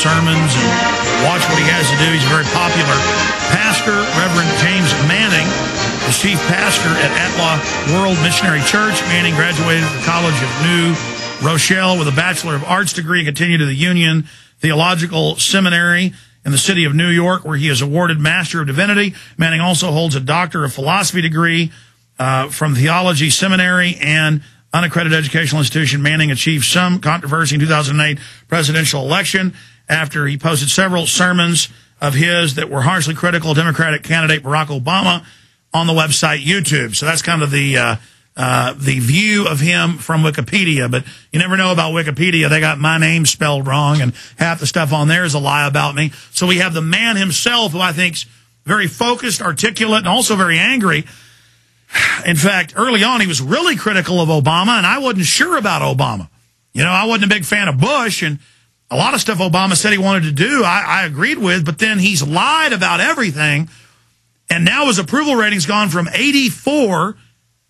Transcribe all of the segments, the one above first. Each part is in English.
sermons and watch what he has to do. He's a very popular pastor. Reverend James Manning is chief pastor at Atlah World Missionary Church. Manning graduated from the College of New Rochelle with a Bachelor of Arts degree and continued to the Union Theological Seminary in the city of New York, where he is awarded Master of Divinity. Manning also holds a Doctor of Philosophy degree from Theology Seminary and unaccredited educational institution. Manning achieved some controversy in 2008 presidential election after he posted several sermons of his that were harshly critical of Democratic candidate Barack Obama on the website YouTube. So that's kind of the view of him from Wikipedia. But you never know about Wikipedia. They got my name spelled wrong, and half the stuff on there is a lie about me. So we have the man himself, who I think's very focused, articulate, and also very angry. In fact, early on, he was really critical of Obama, and I wasn't sure about Obama. You know, I wasn't a big fan of Bush, and a lot of stuff Obama said he wanted to do, I agreed with, but then he's lied about everything, and now his approval rating's gone from 84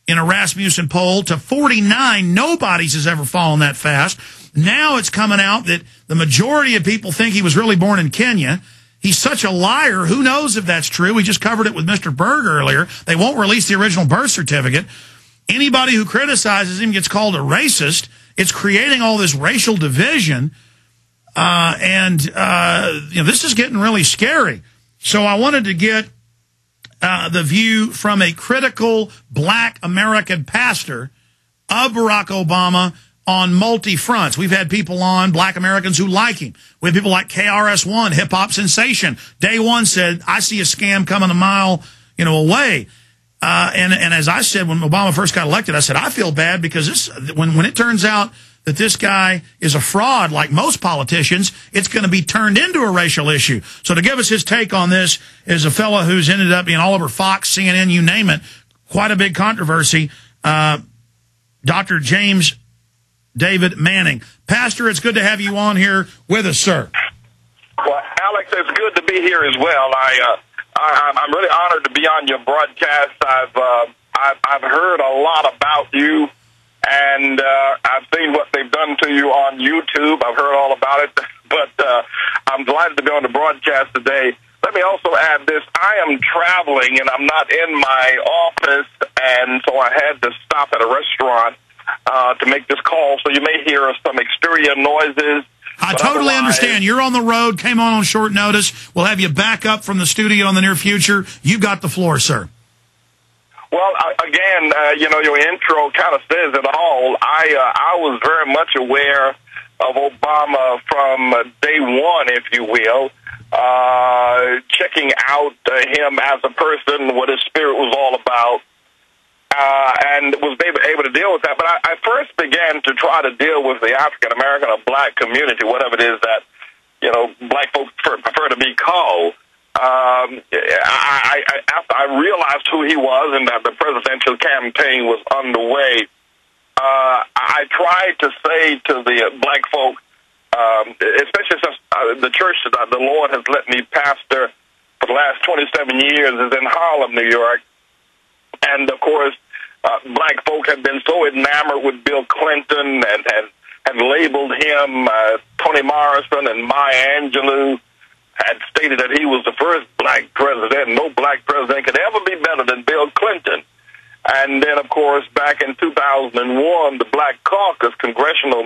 in a Rasmussen poll to 49. Nobody's has ever fallen that fast. Now it's coming out that the majority of people think he was really born in Kenya. He's such a liar. Who knows if that's true? We just covered it with Mr. Berg earlier. They won't release the original birth certificate. Anybody who criticizes him gets called a racist. It's creating all this racial division. You know, this is getting really scary. So I wanted to get the view from a critical black American pastor of Barack Obama on multi-fronts. We've had people on, black Americans, who like him. We have people like KRS-One, hip-hop sensation. Day one said, I see a scam coming a mile, away. And as I said when Obama first got elected, I said, I feel bad because when it turns out that this guy is a fraud, like most politicians, it's going to be turned into a racial issue. So to give us his take on this is a fellow who's ended up being all over Fox, CNN, you name it. Quite a big controversy. Dr. James David Manning. Pastor, it's good to have you on here with us, sir. Well, Alex, it's good to be here as well. I'm really honored to be on your broadcast. I've heard a lot about you, and I've seen what they've done to you on YouTube. I've heard all about it, but I'm delighted to be on the broadcast today. Let me also add this. I am traveling, and I'm not in my office, and so I had to stop at a restaurant to make this call, so you may hear some exterior noises. I totally understand. You're on the road, came on short notice. We'll have you back up from the studio in the near future. You've got the floor, sir. Well, again, your intro kind of says it all. I was very much aware of Obama from day one, if you will, checking out him as a person, what his spirit was all about. And was able to deal with that. But I first began to try to deal with the African-American or black community, whatever it is that, black folks prefer to be called. After I realized who he was and that the presidential campaign was underway, I tried to say to the black folk, especially since the church that the Lord has let me pastor for the last 27 years is in Harlem, New York. And, of course, black folk have been so enamored with Bill Clinton and labeled him Toni Morrison and Maya Angelou, had stated that he was the first black president, and no black president could ever be better than Bill Clinton. And then, of course, back in 2001, the Black Caucus, Congressional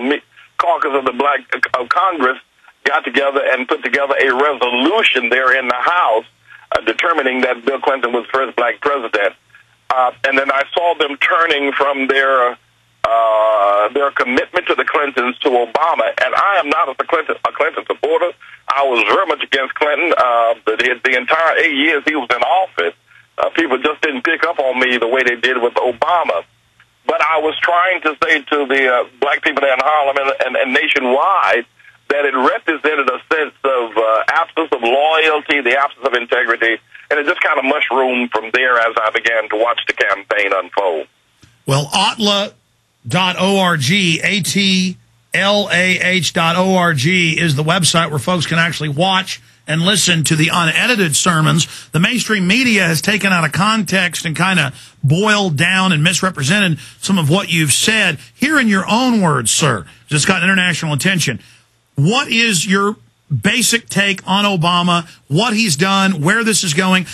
Caucus of the Black of Congress, got together and put together a resolution there in the House determining that Bill Clinton was the first black president. And then I saw them turning from their commitment to the Clintons to Obama. And I am not a Clinton supporter. I was very much against Clinton. The entire 8 years he was in office, people just didn't pick up on me the way they did with Obama. But I was trying to say to the black people there in Harlem and nationwide that it represented a sense of absence of loyalty, the absence of integrity, and it just kind of mushroomed from there as I began to watch the campaign unfold. Well, Atlah.org, ATLAH.org is the website where folks can actually watch and listen to the unedited sermons. The mainstream media has taken out of context and kind of boiled down and misrepresented some of what you've said. Here in your own words, sir, it's got international attention. What is your basic take on Obama, what he's done, where this is going.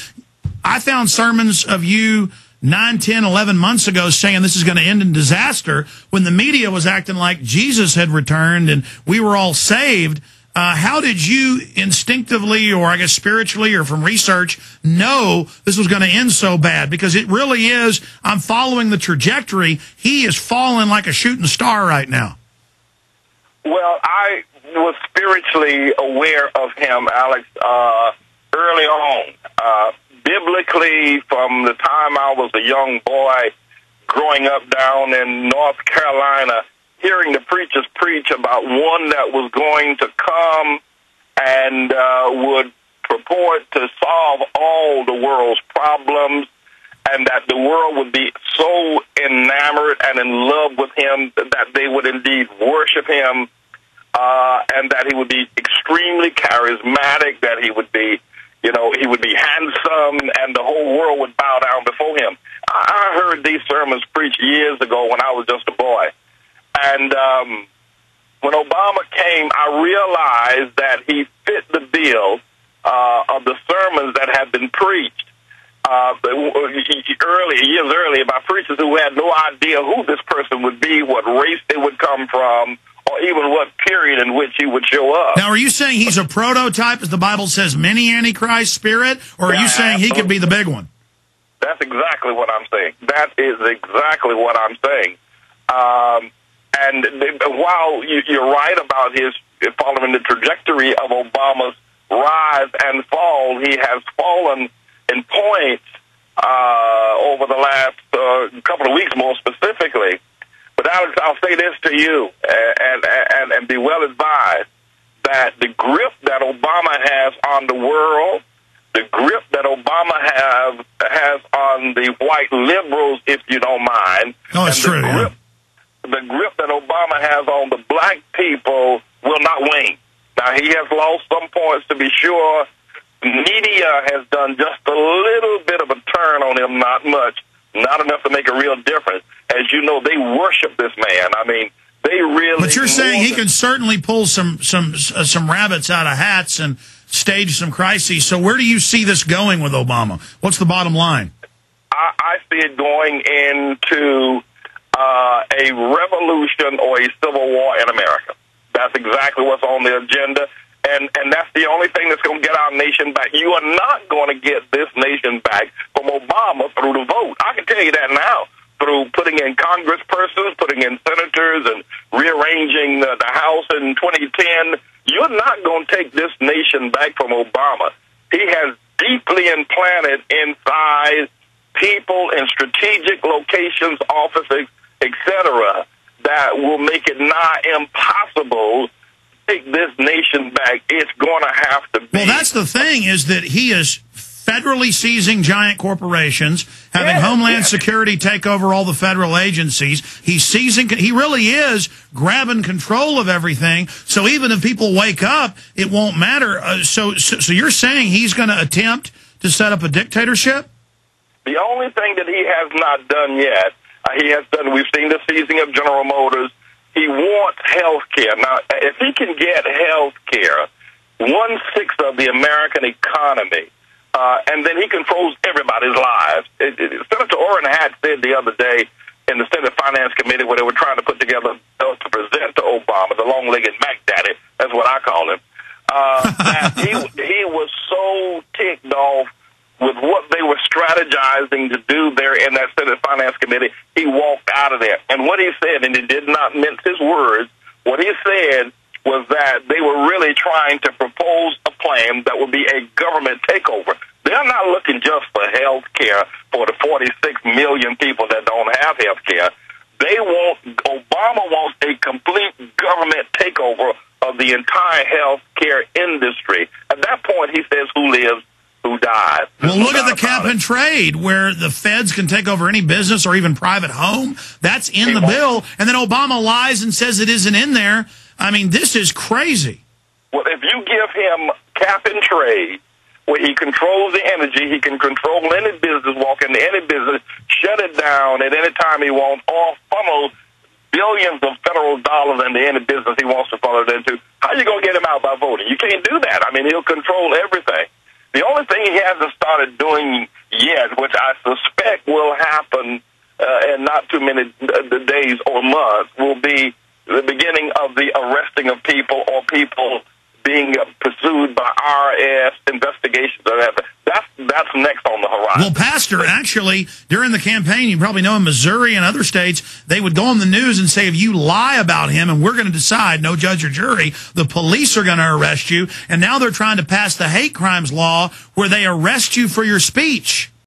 I found sermons of you 9, 10, 11 months ago saying this is going to end in disaster when the media was acting like Jesus had returned and we were all saved. How did you instinctively, or I guess spiritually, or from research, know this was going to end so bad? Because it really is, I'm following the trajectory. He is falling like a shooting star right now. Well, I was spiritually aware of him, Alex, early on. Biblically, from the time I was a young boy growing up down in North Carolina, hearing the preachers preach about one that was going to come and would purport to solve all the world's problems, and that the world would be so enamored and in love with him that they would indeed worship him, and that he would be extremely charismatic, that he would be, you know, he would be handsome, and the whole world would bow down before him. I heard these sermons preached years ago when I was just a boy. And when Obama came, I realized that he fit the bill of the sermons that had been preached years earlier by preachers who had no idea who this person would be, what race they would come from, or even what period in which he would show up. Now, are you saying he's a prototype, as the Bible says, mini Antichrist spirit, or are you saying he could be the big one? That's exactly what I'm saying. That is exactly what I'm saying. And while you're right about his following the trajectory of Obama's rise and fall, he has fallen in points over the last couple of weeks, more specifically. But Alex, I'll say this to you, and be well advised, that the grip that Obama has on the world, the grip that Obama has on the white liberals, if you don't mind. Oh, it's true. The grip that Obama has on the black people will not wane. Now, he has lost some points, to be sure. Media has done just a little bit of a turn on him, not much, not enough to make a real difference. As you know, they worship this man. I mean, they really... But you're saying he can certainly pull some rabbits out of hats and stage some crises. So where do you see this going with Obama? What's the bottom line? I see it going into a revolution or a civil war in America. That's exactly what's on the agenda, and that's the only thing that's going to get our nation back. You are not going to get this nation back from Obama through the vote. I can tell you that now, through putting in congresspersons, putting in senators, and rearranging the House in 2010. You're not going to take this nation back from Obama. He has deeply implanted inside people in strategic locations, offices, etc., that will make it nigh impossible to take this nation back. It's going to have to be. Well, that's the thing, is that he is federally seizing giant corporations, having Homeland Security take over all the federal agencies. He's seizing, he really is grabbing control of everything. So even if people wake up, it won't matter. So you're saying he's going to attempt to set up a dictatorship? The only thing that he has not done yet, we've seen the seizing of General Motors. He wants health care. Now, if he can get health care, 1/6 of the American economy, and then he controls everybody's lives. Senator Orrin had said the other day in the Senate Finance Committee, where they were trying to put together a bill to present to Obama, the long-legged Mac Daddy, that's what I call him, that he was so ticked off with what they were strategizing to do there in that Senate Finance Committee, he walked out of there. And what he said, and he did not mince his words, what he said was that they were really trying to propose a plan that would be a government takeover. They're not looking just for health care for the 46 million people that don't have health care. Obama wants a complete government takeover of the entire health care industry. At that point, he says, who lives, who dies. Well, look at the cap and trade, where the feds can take over any business or even private home. That's in the bill. And then Obama lies and says it isn't in there. I mean, this is crazy. Well, if you give him cap and trade, where he controls the energy, he can control any business, walk into any business, shut it down at any time he wants, or funnel billions of federal dollars into any business he wants to follow it into. How are you going to get him out by voting? You can't do that. I mean, he'll control everything. The only thing he hasn't started doing yet, which I suspect will happen in not too many days or months, will be the beginning of the arresting of people or people being pursued by IRS investigations. That's next on the horizon. Well, Pastor, actually, during the campaign, you probably know in Missouri and other states, they would go on the news and say, if you lie about him and we're going to decide, no judge or jury, the police are going to arrest you. And now they're trying to pass the hate crimes law where they arrest you for your speech.